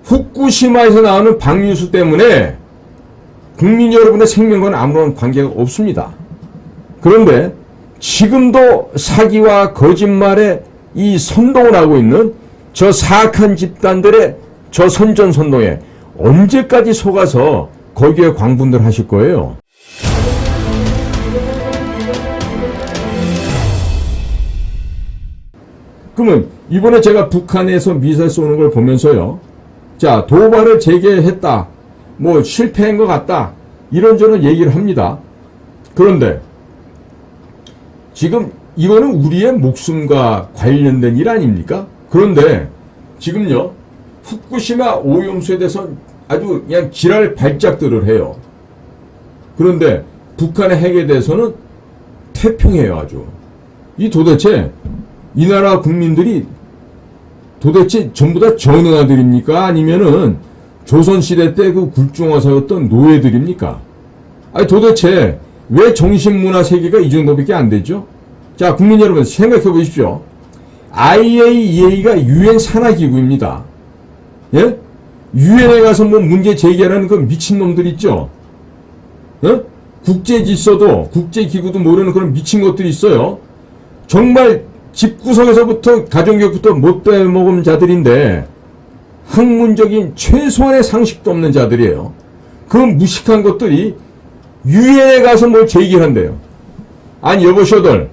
후쿠시마에서 나오는 방류수 때문에 국민 여러분의 생명과는 아무런 관계가 없습니다. 그런데 지금도 사기와 거짓말에 이 선동을 하고 있는 저 사악한 집단들의 저 선전선동에 언제까지 속아서 거기에 광분들 하실 거예요? 그러면 이번에 제가 북한에서 미사일 쏘는 걸 보면서요. 자, 도발을 재개했다. 뭐 실패한 것 같다. 이런저런 얘기를 합니다. 그런데 지금 이거는 우리의 목숨과 관련된 일 아닙니까? 그런데 지금요. 후쿠시마 오염수에 대해서 아주 그냥 지랄 발작들을 해요. 그런데 북한의 핵에 대해서는 태평해요, 아주. 이 도대체 이 나라 국민들이 도대체 전부 다 전능아들입니까? 아니면은 조선시대 때 그 굴종화사였던 노예들입니까? 아니 도대체 왜 정신문화 세계가 이 정도밖에 안 되죠? 자, 국민 여러분 생각해 보십시오. IAEA가 유엔 산하기구입니다. 예? 유엔에 가서 뭐 문제 제기하는 그 미친놈들 있죠? 예? 국제질서도, 국제기구도 모르는 그런 미친 것들이 있어요. 정말 집구석에서부터 가정교육부터 못돼 먹은 자들인데 학문적인 최소한의 상식도 없는 자들이에요. 그 무식한 것들이 유엔에 가서 뭘 제기한대요. 아니 여보셔들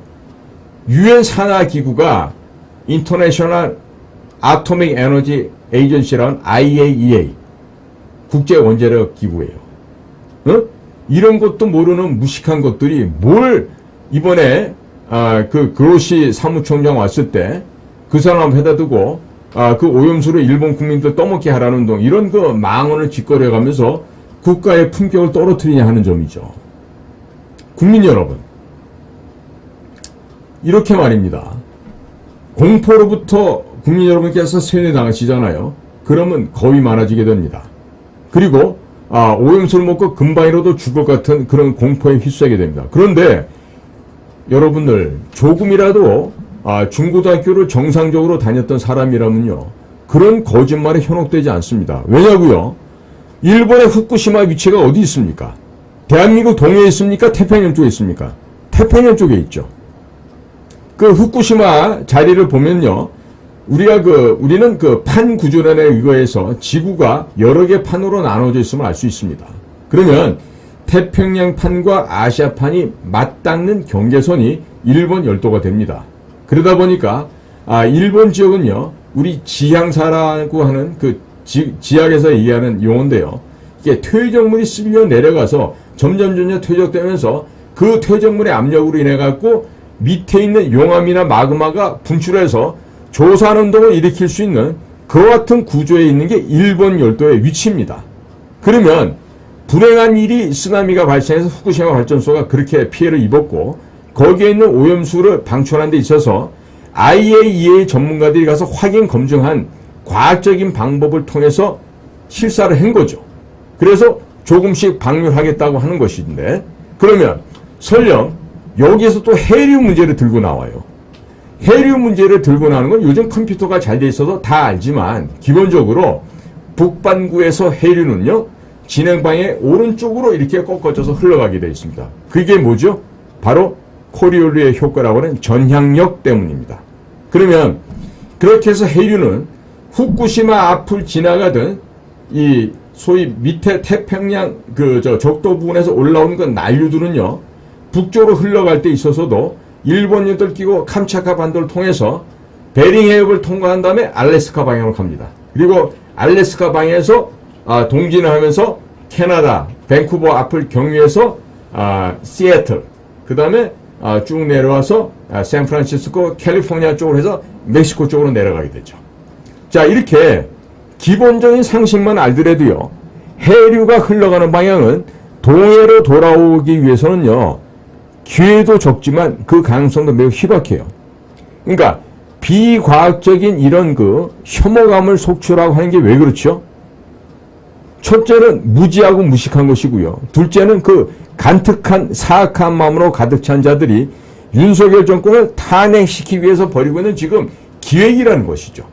유엔 산하기구가 인터내셔널 아토믹 에너지 에이전시라는 IAEA 국제원자력 기구예요. 어? 이런 것도 모르는 무식한 것들이 뭘 이번에 그 그로시 사무총장 왔을 때 그 사람 해다 두고 그 오염수를 일본 국민들 떠먹게 하라는 동 이런 그 망언을 짓거려가면서 국가의 품격을 떨어뜨리냐 하는 점이죠. 국민 여러분, 이렇게 말입니다. 공포로부터 국민 여러분께서 세뇌당하시잖아요. 그러면 겁이 많아지게 됩니다. 그리고 오염수를 먹고 금방이라도 죽을 것 같은 그런 공포에 휩싸이게 됩니다. 그런데 여러분들 조금이라도 중고등학교를 정상적으로 다녔던 사람이라면요. 그런 거짓말에 현혹되지 않습니다. 왜냐고요? 일본의 후쿠시마 위치가 어디 있습니까? 대한민국 동해에 있습니까? 태평양 쪽에 있습니까? 태평양 쪽에 있죠. 그 후쿠시마 자리를 보면요. 우리는 그 판 구조론에 의거해서 지구가 여러 개 판으로 나눠져 있음을 알 수 있습니다. 그러면 태평양판과 아시아판이 맞닿는 경계선이 일본 열도가 됩니다. 그러다 보니까 일본 지역은요. 우리 지향사라고 하는 그 지학에서 얘기하는 용어인데요. 이게 퇴적물이 쓸려 내려가서 점점 퇴적되면서 그 퇴적물의 압력으로 인해 갖고 밑에 있는 용암이나 마그마가 분출해서 조산운동을 일으킬 수 있는 그와 같은 구조에 있는 게 일본 열도의 위치입니다. 그러면 불행한 일이 쓰나미가 발생해서 후쿠시마 발전소가 그렇게 피해를 입었고 거기에 있는 오염수를 방출하는 데 있어서 IAEA 전문가들이 가서 확인 검증한 과학적인 방법을 통해서 실사를 한 거죠. 그래서 조금씩 방류하겠다고 하는 것인데 그러면 설령 여기에서 또 해류 문제를 들고 나와요. 해류 문제를 들고 나오는 건 요즘 컴퓨터가 잘 돼 있어서 다 알지만 기본적으로 북반구에서 해류는요. 진행방의 오른쪽으로 이렇게 꺾어져서 흘러가게 되어 있습니다. 그게 뭐죠? 바로 코리올루의 효과라고 하는 전향력 때문입니다. 그러면 그렇게 해서 해류는 후쿠시마 앞을 지나가던 이 소위 밑에 태평양 적도 부근에서 올라오는 그 난류들은요. 북쪽으로 흘러갈 때 있어서도 일본 연도를 끼고 캄차카 반도를 통해서 베링 해협을 통과한 다음에 알래스카 방향으로 갑니다. 그리고 알래스카 방향에서 동진을 하면서 캐나다 밴쿠버 앞을 경유해서 시애틀 그 다음에 쭉 내려와서 샌프란시스코 캘리포니아 쪽으로 해서 멕시코 쪽으로 내려가게 되죠. 자, 이렇게 기본적인 상식만 알더라도요. 해류가 흘러가는 방향은 동해로 돌아오기 위해서는요. 기회도 적지만 그 가능성도 매우 희박해요. 그러니까 비과학적인 이런 그 혐오감을 속출하고 하는 게 왜 그렇죠? 첫째는 무지하고 무식한 것이고요. 둘째는 그 간특한 사악한 마음으로 가득 찬 자들이 윤석열 정권을 탄핵시키기 위해서 벌이고 있는 지금 기획이라는 것이죠.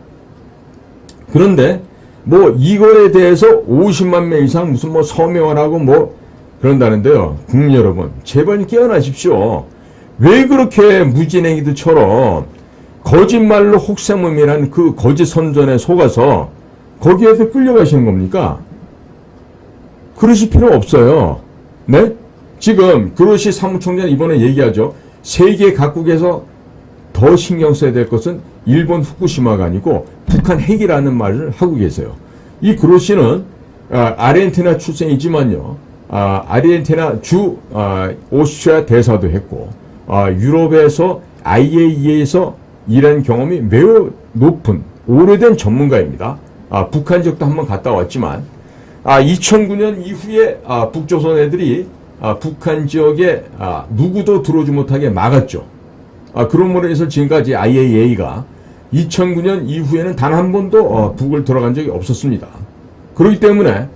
그런데 뭐 이거에 대해서 50만 명 이상 무슨 뭐 서명을 하고 뭐 그런다는데요. 국민 여러분, 제발 깨어나십시오. 왜 그렇게 무진행이들처럼 거짓말로 혹세무민한 그 거짓 선전에 속아서 거기에서 끌려가시는 겁니까? 그러실 필요 없어요. 네? 지금 그로시 사무총장 이번에 얘기하죠. 세계 각국에서 더 신경 써야 될 것은 일본 후쿠시마가 아니고 북한 핵이라는 말을 하고 계세요. 이 그로시는 아르헨티나 출생이지만요. 아르헨티나 오스트리아 대사도 했고 유럽에서 IAEA에서 일한 경험이 매우 높은 오래된 전문가입니다. 북한 지역도 한번 갔다 왔지만 2009년 이후에 북조선 애들이 북한 지역에 누구도 들어오지 못하게 막았죠. 그런 으로 해서 지금까지 IAEA가 2009년 이후에는 단 한 번도 북을 들어간 적이 없었습니다. 그렇기 때문에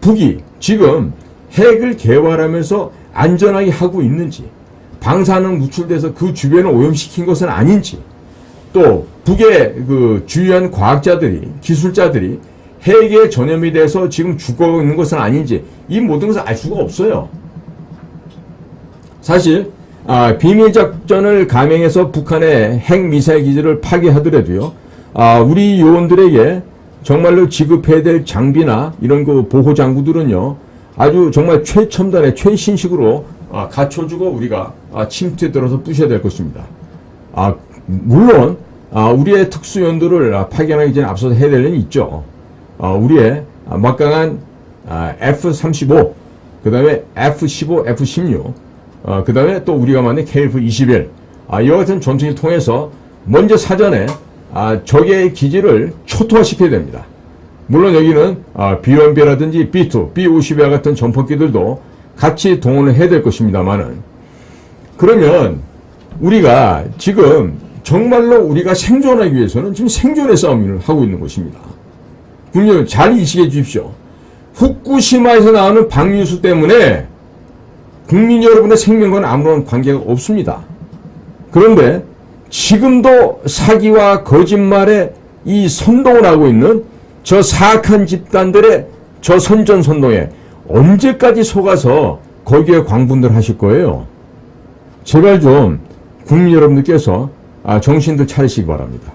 북이 지금 핵을 개발하면서 안전하게 하고 있는지, 방사능 누출돼서 그 주변을 오염시킨 것은 아닌지, 또 북의 그 주요한 과학자들이, 기술자들이 핵의 전염이 돼서 지금 죽어 있는 것은 아닌지, 이 모든 것을 알 수가 없어요. 사실 비밀작전을 감행해서 북한의 핵미사일 기지를 파괴하더라도요, 우리 요원들에게 정말로 지급해야 될 장비나 이런 그 보호장구들은요, 아주 정말 최첨단의 최신식으로 갖춰주고 우리가 침투에 들어서 부셔야 될 것입니다. 물론 우리의 특수연도를 파견하기 전에 앞서서 해야 될 일이 있죠. 우리의 막강한 F-35, 그 다음에 F-15, F-16, 그 다음에 또 우리가 만든 KF-21, 이와 같은 전투를 통해서 먼저 사전에 적의 기지를 초토화시켜야 됩니다. 물론 여기는 B-1B라든지 B-2, B-50와 같은 전폭기들도 같이 동원을 해야 될 것입니다만은, 그러면 우리가 지금 정말로 우리가 생존하기 위해서는 지금 생존의 싸움을 하고 있는 것입니다. 국민 여러분, 잘 인식해 주십시오. 후쿠시마에서 나오는 방류수 때문에 국민 여러분의 생명과는 아무런 관계가 없습니다. 그런데 지금도 사기와 거짓말에 이 선동을 하고 있는 저 사악한 집단들의 저 선전선동에 언제까지 속아서 거기에 광분들 하실 거예요? 제발 좀 국민 여러분들께서 정신들 차리시기 바랍니다.